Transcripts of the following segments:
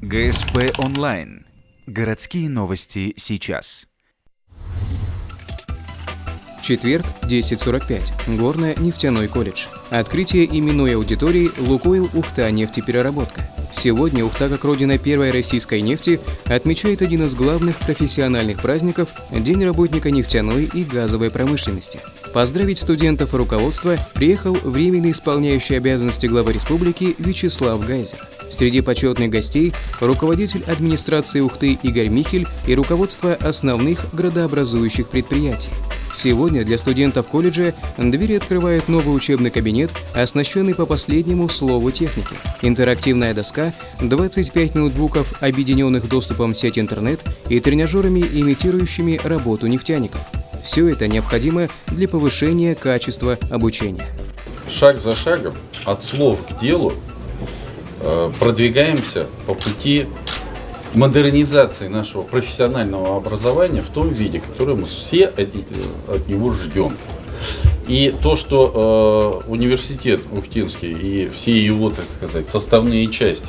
ГСП онлайн. Городские новости сейчас. Четверг, 10:45. Горно-нефтяной колледж. Открытие именной аудитории «Лукойл Ухта нефтепереработка». Сегодня Ухта, как родина первой российской нефти, отмечает один из главных профессиональных праздников – День работника нефтяной и газовой промышленности. Поздравить студентов и руководство приехал временно исполняющий обязанности главы республики Вячеслав Гайзер. Среди почетных гостей – руководитель администрации Ухты Игорь Михель и руководство основных градообразующих предприятий. Сегодня для студентов колледжа двери открывает новый учебный кабинет, оснащенный по последнему слову техники. Интерактивная доска, 25 ноутбуков, объединенных доступом в сеть интернет и тренажерами, имитирующими работу нефтяников. Все это необходимо для повышения качества обучения. Шаг за шагом, от слов к делу, продвигаемся по пути модернизации нашего профессионального образования в том виде, который мы все от него ждем. И то, что университет Ухтинский и все его, так сказать, составные части,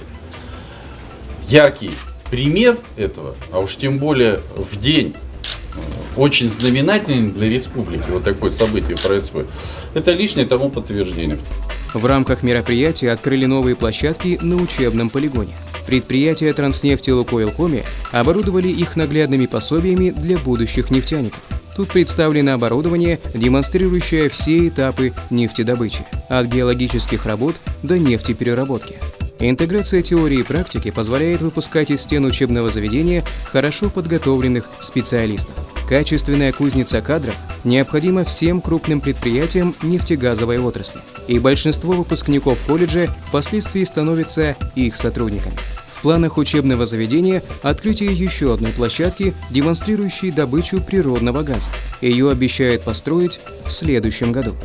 яркий пример этого, а уж тем более в день очень знаменательный для республики, вот такое событие происходит, это лишнее тому подтверждение. В рамках мероприятия открыли новые площадки на учебном полигоне. Предприятия Транснефти Лукойл Коми оборудовали их наглядными пособиями для будущих нефтяников. Тут представлено оборудование, демонстрирующее все этапы нефтедобычи, от геологических работ до нефтепереработки. Интеграция теории и практики позволяет выпускать из стен учебного заведения хорошо подготовленных специалистов. Качественная кузница кадров необходима всем крупным предприятиям нефтегазовой отрасли, и большинство выпускников колледжа впоследствии становятся их сотрудниками. В планах учебного заведения открытие еще одной площадки, демонстрирующей добычу природного газа. Ее обещают построить в следующем году.